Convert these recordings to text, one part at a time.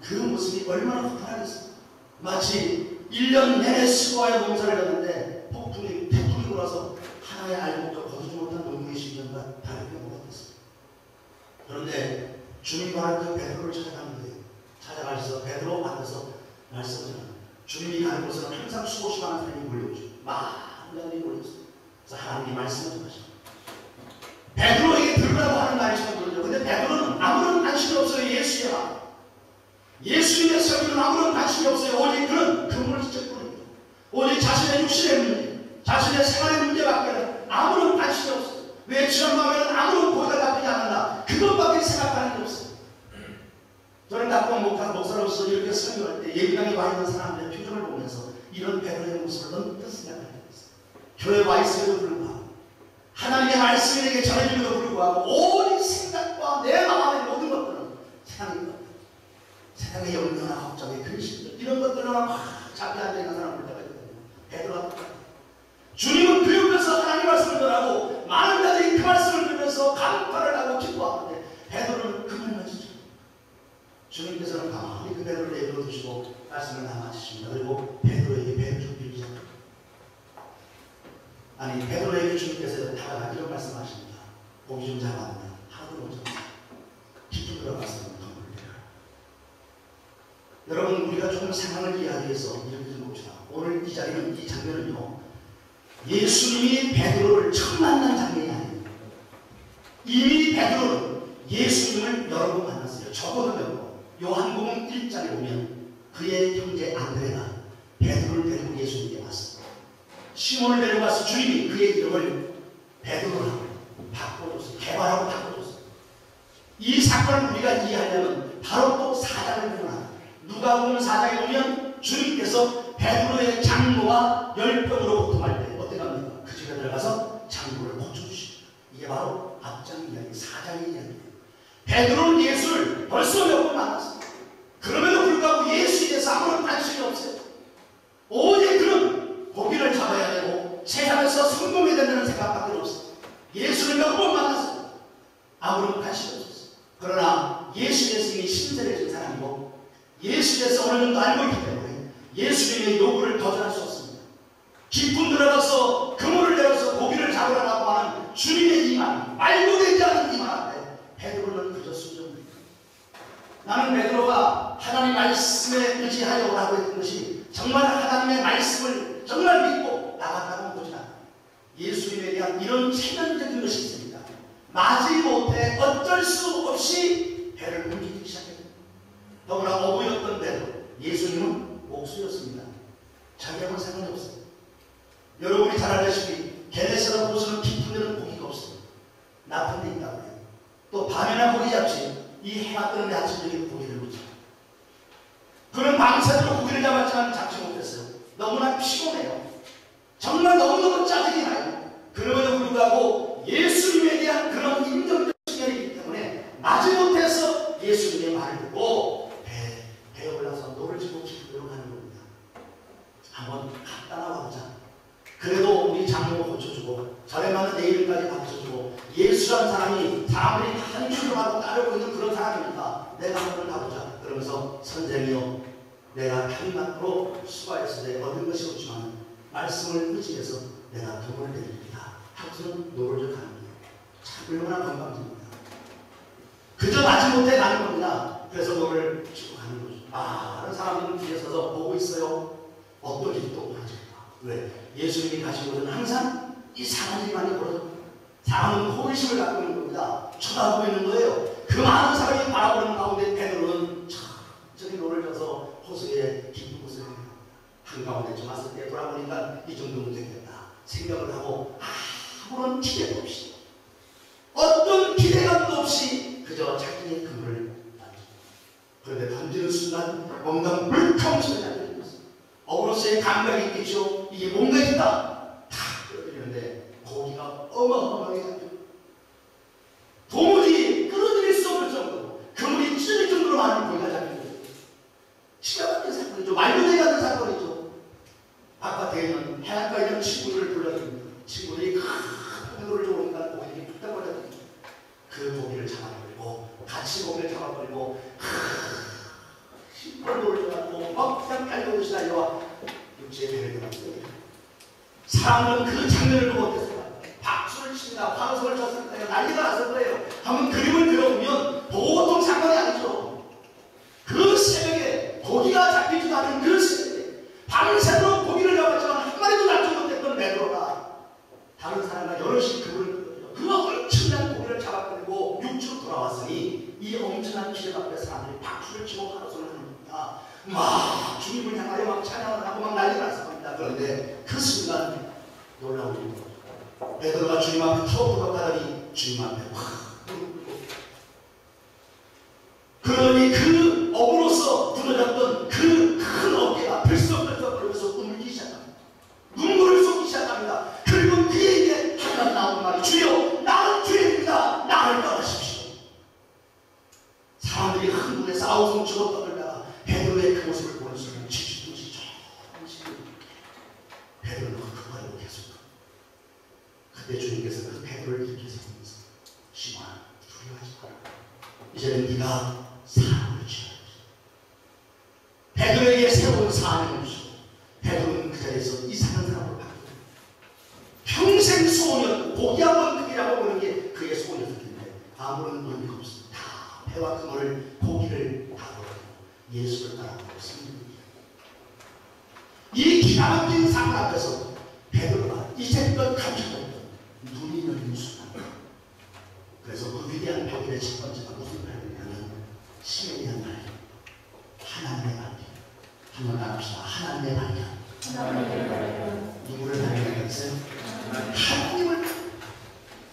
그 모습이 얼마나 불안했어. 마치 1년 내내 수고하여 농사를 졌는데 태풍이 불어서 하나의 알곡도 거두지 못한 농부의 심정과 다르게 못했어. 그런데 주님이 말한 그 베드로를 찾아가는 거예요. 찾아가셔서 베드로 만나서 말씀하잖아. 주님이 가는 곳은 항상 수없이 많은 사람이 몰려오죠. 많은 사람이 몰려왔어요. 그래서 하나님이 말씀을 좀 하시죠. 베드로에게 들으라고 하는 말씀을 들으죠. 근데 베드로는 아무런 관심이 없어요. 예수에 와. 예수님의 설교는 아무런 관심이 없어요. 오직 그는 그분을 직접 부릅니다. 오직 자신의 육신의 문제, 자신의 생활의 문제밖에 아무런 관심이 없어요. 왜 지난밤에는 아무런 고기가 잡히지 않는다. 그것밖에 생각하는 게 없어요. 저는 낙방 목사로서 이렇게 설교할 때 예비당에 와 있는 사람들의 표정을 보면서 이런 베드로의 모습을 너무 생각하게 됐어요. 교회에 와 있음에도 불구하고 하나님의 말씀이 내게 전해짐에도 불구하고 오직 생각과 내 마음의 모든 것들은 세상인 것, 세상의 염려나 걱정의 근심들 이런 것들로만 막 잡혀 앉아있는 사람을 볼 때가 있거든요. 베드로가 주님은 그 옆에서 하나님 말씀을 전하고 많은 자들이 그 말씀을 들으면서 감탄을 하고 기뻐하는데 베드로는 그 말만 지죠. 주님께서는 가만히 그 베드로를 내버려 두시고 말씀을 남아주십니다. 그리고 베드로에게 배를 좀 빌리죠. 아니 베드로에게 주님께서 다가가 이런 말씀하십니다. 고기 좀 잡았느냐 하루도 못 잡았어요. 깊이 들어가서 덩굴을 내려. 여러분 우리가 조금 상황을 이해하기 위해서 이렇게 좀 봅시다. 오늘 이 자리는 이 장면은요 예수님이 베드로를 처음 만난 장면이 아니에요. 이미 베드로는 예수님을 여러 번 만났어요. 적어도 몇 번. 요한복음 1장에 보면 그의 형제 안드레가 베드로를 데리고 예수님께 왔습니다. 시몬을 데려가서 주님이 그의 이름을 베드로라고 바꿔줬어요. 개발하고 바꿔줬어요. 이 사건을 우리가 이해하려면 바로 또 4장을 보면 누가복음 4장에 보면 주님께서 베드로의 장모가 열병으로 고통할 때 어떻게 합니까? 그 집에 들어가서 장모를 고쳐주십니다. 이게 바로 앞장 이야기, 4장의 이야기예요. 베드로는 예수를 벌써 몇 번 만났습니다. 그럼에도 불구하고 예수에 대해서 아무런 관심이 없어요. 오직 그는 고기를 잡아야 되고 세상에서 성공해야 된다는 생각밖에 없어요. 예수를 몇 번 만났어요. 아무런 관심이 없었어요. 그러나 예수에 대해서 이미 신세해진 사람이고 예수에 대해서 어느 정도 알고 있기 때문에 예수님의 요구를 거절할 수 없습니다. 깊은 들어가서 그물을 내려서 고기를 잡으라고 하는 주님의 이만, 말도 되지 않는 이만 앞에 베드로는 그저 순종입니다. 나는 베드로가 하나님 말씀에 의지하려고 하고 있던 것이 정말 하나님의 말씀을 정말 믿고 나갔다고 보지 않아요. 예수님에 대한 이런 체면적인 것이 있습니다. 마지못해 어쩔 수 없이 배를 움직이기 시작했습니다. 더구나 어부였던 베드로, 예수님은 목수였습니다. 자기하고는 상관이 없어요. 여러분이 잘 알다시피 게네사렛 호수는 깊은 데는 고기가 없어요. 나쁜 데 있다고 해요. 또 밤에나 고기 잡지 이 해가 뜨는데 아침적인 고기를 놓죠. 그는 밤새도록 고기를 잡았지만 잡지 못했어요. 너무나 피곤해요. 정말 너무너무 짜증이 나요. 그럼에도 불구하고 예수님에 대한 그런 인정적 시간이 있기 때문에 마지못해서 예수님의 말을 듣고 배에 올라서 노를 지고 기쁘도록 하는 겁니다. 한번 갔다 나와보자. 그래도 우리 장모 고쳐주고 절에 맞는 내 이름까지 바쳐주고 예수라는 사람이 사람들이 한 줄로 하고 따르고 있는 그런 사람이니까 내가 한번 가보자. 그러면서 선생이요 내가 편리만으로 수고해서 내가 얻은 것이 없지만 말씀을 의지해서 내가 도움을 드립니다. 하고서는 노를 가는 거예요. 참 얼마나 건강합니다. 그저 마지못해 가는 겁니다. 그래서 노를 치고 가는 거죠. 많은 사람들은 뒤에 서서 보고 있어요. 어떤 일이 또 벌어집니다. 왜? 예수님이 가신 곳은 항상 이상한 일이 많이 벌어집니다. 사람은 호기심을 갖고 있는 겁니다. 쳐다보고 있는 거예요. 그 많은 사람이 바라보는 가운데 베드로는 천천히 노를 져서 호수에 깊은 곳을 갑니다. 한가운데쯤 왔을 때 돌아보니까 이 정도면 되겠다 생각을 하고 아무런 기대도 없이 어떤 기대감도 없이 그저 자기의 그물을 던집니다. 그런데 던지는 순간 뭔가 물컹 소리가 들리면서 어부로서의 감각이 있겠죠. 이게 뭔가 있다. 탁 끌어들이는데 고기가 어마어마하게 잡힙니다. 도무지 끌어들일 수 없을 정도로 그물이 찢어질 정도로 많은 고기가 잡힙니다. 기가 막힌 사건이죠. 말도 되지 않는 사건이죠. 바깥에 있는 해안가에 있는 친구들을 불러줍니다. 친구들이 큰 노를 좋으니까 고기들이 뚝딱 걸려듭니다. 그 고기를 잡아버리고 같이 고기를 잡아버리고 팔을 올려가지고 막 그냥 달려오듯이 달려와 육지에 배를 들었어요. 사람들은 그 장면을 보고 어땠을까? 박수를 칩니다. 환호성을 쳤을 거예요. 난리가 났을 거예요. 한번 그림을 그려보면 보통 장면이 아니죠. 그 새벽에 고기가 잡히지도 않은 그 새벽에 밤새도록 고기를 잡았지만 한 마리도 잡지 못했던 베드로가 다른 사람과 여럿이 그분을 그 엄청난 고기를 잡아가지고 육지로 돌아왔으니 이 엄청난 기름 앞에 사람들이 박수를 치고 환호성을 하는 겁니다. 막 주님을 향하여 막 찬양을 하고 막 난리가 났을 겁니다. 그런데 그 순간 놀라운 일이 베드로가 주님 앞에 터부터 가더니 주님 앞에 확 그러니 그 업으로서 무너졌던 그 큰 어깨가 들썩들썩 그러면서 울기 시작합니다. 눈물을 쏟기 시작합니다. 그리고 그에게 하나 나온 말이 주여 나는 죄인입니다. 나를 떠나십시오. 사람들이 흥분해서 아우성치고 떠들다가 베드로의 그 모습을 보는 순간 지지듯이 조금씩 베드로는 그거를 계속 그때 주님께서 그 베드로를 이렇게 세우면서 시몬아 두려워하지 마라. 이제는 네가 사람을 취하라. 베드로에게 새로운 사명을 주시고 베드로는 그 자리에서 이상한 사람으로 바뀌었다. 평생 소원이었고 고기 한번 크게 잡아보는 게 그의 소원이었을 텐데 아무런 의미가 없습니다. 다 배와 그물을 고기를 다 버리고 예수를 따라가고 있습니다. 이 기가 막힌 사건 앞에서 베드로가 이제껏 감춰졌던 눈이 열린 순간 그래서 그 위대한 발견의 첫 번째가 무슨 발견이냐면 신에 대한 발견 하나님의 발견 한번 나갑시다. 하나님의 발견 누구를 발견하겠어요? 하나님을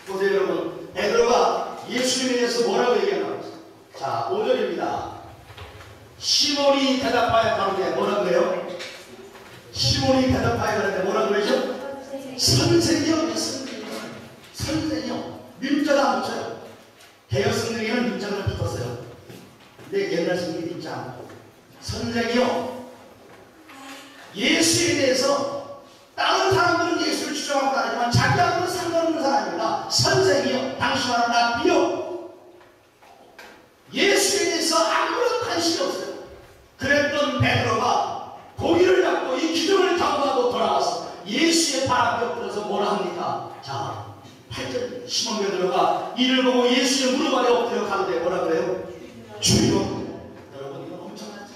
보세요 여러분. 베드로가 예수님에 대해서 뭐라고 얘기하나 자 5절입니다. 시몬이 대답하여 가로되 뭐라고 해요? 시몬이 대답하여 가로되 뭐라고 그러죠? 선생이요. 선생이요. 민자가 안 붙여요. 개혁 성경에는 민자가 붙었어요. 근데 옛날 성경이 민자 안 붙고 선생이요. 예수에 대해서 다른 사람들은 예수를 추종하고 다니지만 자기하고는 상관없는 사람입니다. 선생이요. 당신과는 랍비요. 예수에 대해서 아무런 관심이 없어요. 그랬던 베드로가 고기를 잡고 이 기둥을 당구하고 돌아와서 예수의 발 앞에 엎드려서 뭐라 합니까? 자 8절 시몬 베드로가 이를 보고 예수의 무릎 아래 엎드려 가로되 뭐라 그래요? 주여. 여러분 이건 엄청나죠.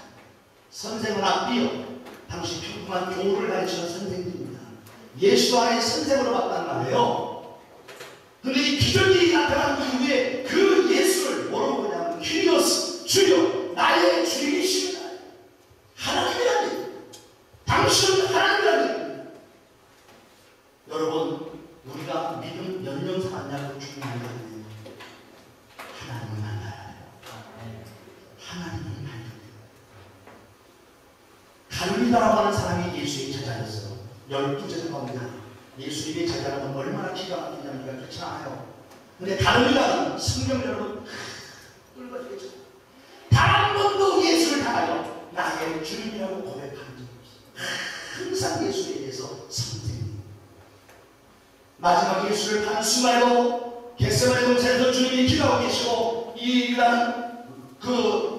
선생은 랍비요. 당시 평범한 교우를 가르치는 선생님입니다. 예수 안에 선생으로 봤단 말이에요. 근데 이 기적이 나타난 이후에 그 예수를 뭐라고 보냐면 퀴리오스 주여 나의 주인이십니다. 하나님이라니 당신은 하나님이라니. 여러분 우리가 믿음 몇 년 살았냐고 중요한 게 아니에요. 하나님을 만나야 해요. 하나님을 만나야 돼요. 갈릴리다라고 하는 사람이 예수의 제자였어요. 12제자 가운데 하나. 예수님의 제자라면 얼마나 기가 막히냐면 그렇지 않아요. 근데 갈릴리다는 성경을 여러분 뚫어지겠죠. 단 한 번도 예수를 당하여 나의 주인이라고 고백한 적이 없어요. 항상 예수에 대해서 선생님. 마지막 예수를 파는 순간에도 겟세마네 동산에서 주님이 기도하고 계시고 이 유다는 그